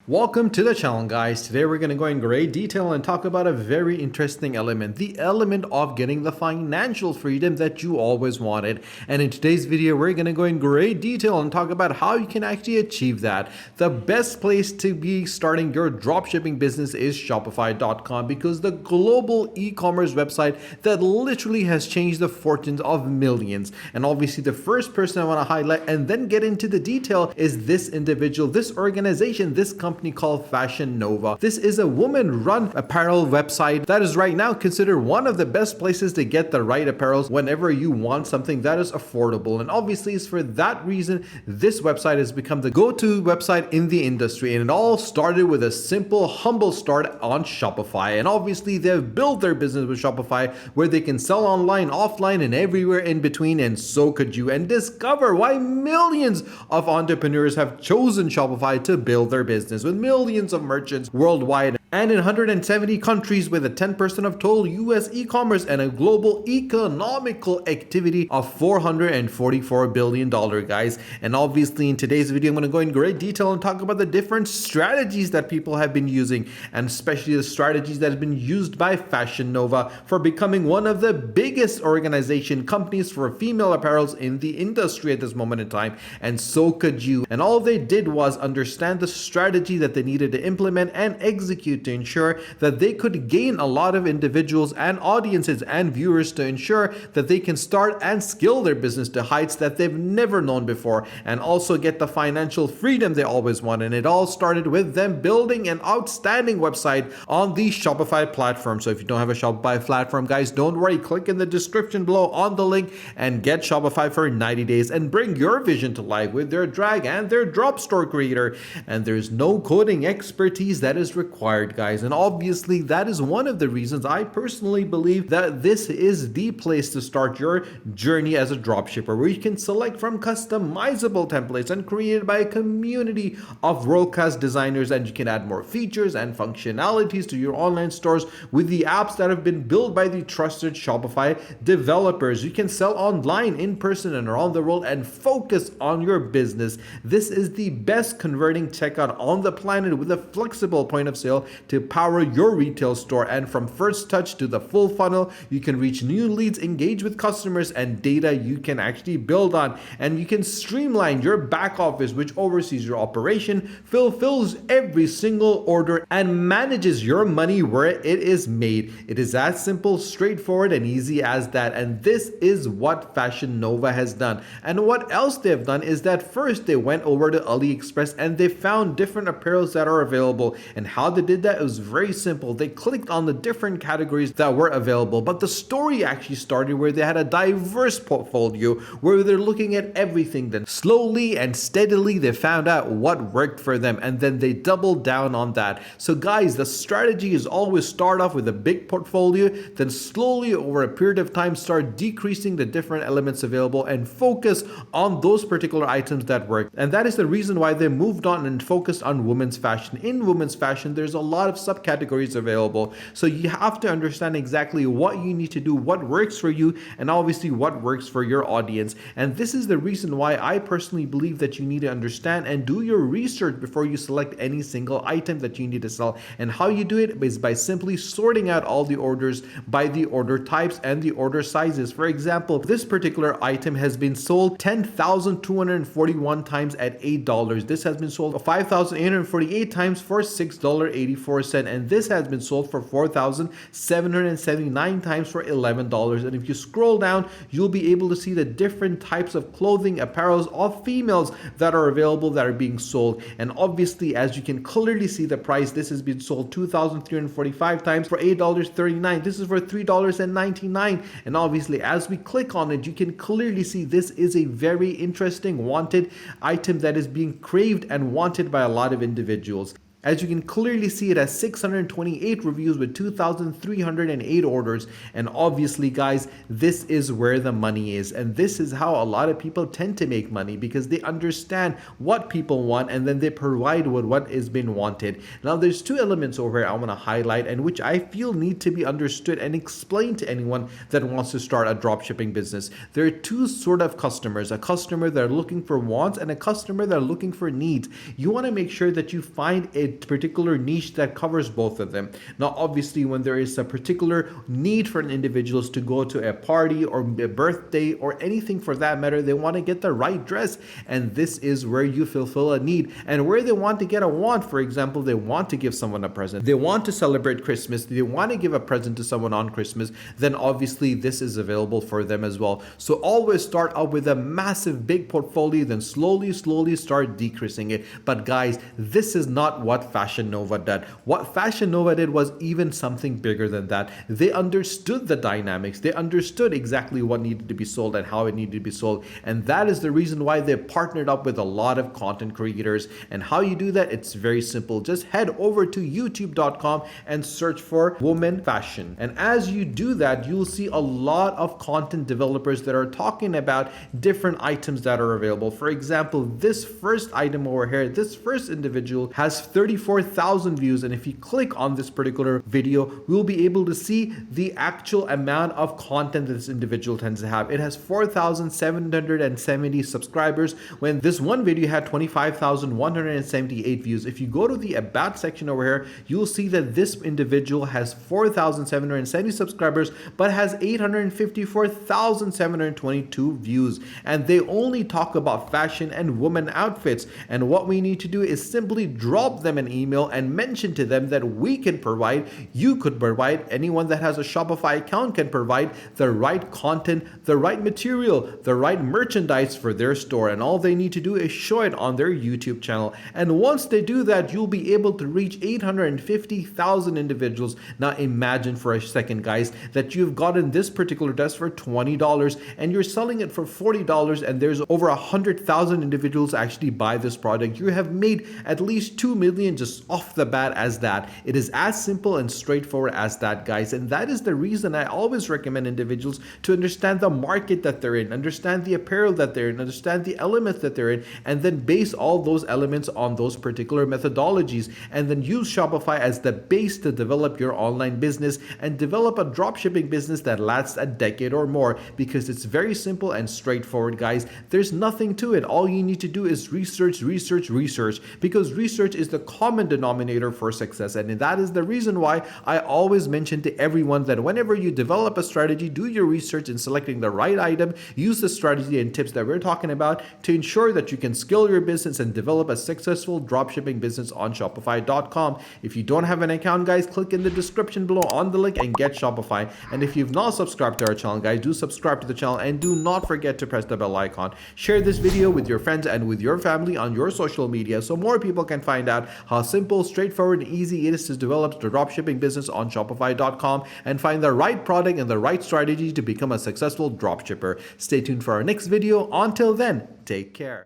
Welcome to the channel, guys. Today we're going to go in great detail and talk about a very interesting element, the element of getting the financial freedom that you always wanted. And in today's video, we're going to go in great detail and talk about how you can actually achieve that. The best place to be starting your dropshipping business is Shopify.com because the global e-commerce website that literally has changed the fortunes of millions. And obviously the first person I want to highlight and then get into the detail is this individual, this organization, this company called Fashion Nova. This is a woman-run apparel website that is right now considered one of the best places to get the right apparels whenever you want something that is affordable. And obviously it's for that reason this website has become the go-to website in the industry. And it all started with a simple, humble start on Shopify. And obviously they've built their business with Shopify where they can sell online, offline, and everywhere in between. And so could you. And discover why millions of entrepreneurs have chosen Shopify to build their business, with millions of merchants worldwide and in 170 countries, with a 10% of total US e-commerce and a global economical activity of $444 billion, guys. And obviously in today's video, I'm going to go in great detail and talk about the different strategies that people have been using, and especially the strategies that have been used by Fashion Nova for becoming one of the biggest companies for female apparels in the industry at this moment in time. And so could you. And all they did was understand the strategy that they needed to implement and execute to ensure that they could gain a lot of individuals and audiences and viewers to ensure that they can start and scale their business to heights that they've never known before, and also get the financial freedom they always want. And it all started with them building an outstanding website on the Shopify platform. So if you don't have a Shopify platform, guys, don't worry. Click in the description below on the link and get Shopify for 90 days and bring your vision to life with their drag and their drop store creator. And there's no coding expertise that is required, guys. And obviously that is one of the reasons I personally believe that this is the place to start your journey as a dropshipper, where you can select from customizable templates and created by a community of world-class designers, and you can add more features and functionalities to your online stores with the apps that have been built by the trusted Shopify developers. You can sell online, in person, and around the world and focus on your business. This is the best converting checkout on the planet with a flexible point of sale to power your retail store. And from first touch to the full funnel, you can reach new leads, engage with customers, and data you can actually build on. And you can streamline your back office, which oversees your operation, fulfills every single order, and manages your money where it is made. It is as simple, straightforward, and easy as that. And this is what Fashion Nova has done. And what else they've done is that first they went over to AliExpress and they found different apparels that are available. And how they did that, it was very simple. They clicked on the different categories that were available, but the story actually started where they had a diverse portfolio where they're looking at everything. Then slowly and steadily they found out what worked for them, and then they doubled down on that. So guys, the strategy is always start off with a big portfolio, then slowly over a period of time start decreasing the different elements available and focus on those particular items that work. And that is the reason why they moved on and focused on women's fashion. In women's fashion, there's a lot of subcategories available. So you have to understand exactly what you need to do, what works for you, and obviously what works for your audience. And this is the reason why I personally believe that you need to understand and do your research before you select any single item that you need to sell. And how you do it is by simply sorting out all the orders by the order types and the order sizes. For example, this particular item has been sold 10,241 times at $8. This has been sold 5,848 times for $6.84, and this has been sold for 4,779 times for $11. And if you scroll down, you'll be able to see the different types of clothing, apparels of females that are available, that are being sold. And obviously, as you can clearly see the price, this has been sold 2,345 times for $8.39. This is for $3.99. And obviously, as we click on it, you can clearly see this is a very interesting wanted item that is being craved and wanted by a lot of individuals. As you can clearly see, it has 628 reviews with 2,308 orders. And obviously, guys, this is where the money is. And this is how a lot of people tend to make money, because they understand what people want and then they provide with what is being wanted. Now, there's two elements over here I want to highlight and which I feel need to be understood and explained to anyone that wants to start a dropshipping business. There are two sort of customers: a customer that are looking for wants and a customer that are looking for needs. You want to make sure that you find a particular niche that covers both of them. Now, obviously, when there is a particular need for an individuals to go to a party or a birthday or anything for that matter, they want to get the right dress, and this is where you fulfill a need. And where they want to get a want, for example, they want to give someone a present, they want to celebrate Christmas, they want to give a present to someone on Christmas, then obviously this is available for them as well. So always start out with a massive big portfolio, then slowly start decreasing it. But guys, this is not what Fashion Nova did. What Fashion Nova did was even something bigger than that. They understood the dynamics, they understood exactly what needed to be sold and how it needed to be sold, and that is the reason why they partnered up with a lot of content creators. And how you do that? It's very simple. Just head over to youtube.com and search for woman fashion, and as you do that, you'll see a lot of content developers that are talking about different items that are available. For example, this first item over here, this first individual has 34,000 views, and if you click on this particular video, we'll be able to see the actual amount of content that this individual tends to have. It has 4,770 subscribers, when this one video had 25,178 views. If you go to the about section over here, you'll see that this individual has 4,770 subscribers but has 854,722 views, and they only talk about fashion and women outfits. And what we need to do is simply drop them an email and mention to them that we can provide, you could provide, anyone that has a Shopify account can provide the right content, the right material, the right merchandise for their store, and all they need to do is show it on their YouTube channel. And once they do that, you'll be able to reach 850,000 individuals. Now imagine for a second, guys, that you've gotten this particular dress for $20 and you're selling it for $40, and there's over 100,000 individuals actually buy this product. You have made at least 2 million just off the bat as that. It is as simple and straightforward as that, guys. And that is the reason I always recommend individuals to understand the market that they're in, understand the apparel that they're in, understand the elements that they're in, and then base all those elements on those particular methodologies, and then use Shopify as the base to develop your online business and develop a dropshipping business that lasts a decade or more, because it's very simple and straightforward, guys. There's nothing to it. All you need to do is research, because research is the common denominator for success. And that is the reason why I always mention to everyone that whenever you develop a strategy, do your research in selecting the right item, use the strategy and tips that we're talking about to ensure that you can scale your business and develop a successful dropshipping business on Shopify.com. If you don't have an account, guys, click in the description below on the link and get Shopify. And if you've not subscribed to our channel, guys, do subscribe to the channel and do not forget to press the bell icon. Share this video with your friends and with your family on your social media so more people can find out how simple, straightforward, and easy it is to develop the dropshipping business on Shopify.com and find the right product and the right strategy to become a successful dropshipper. Stay tuned for our next video. Until then, take care.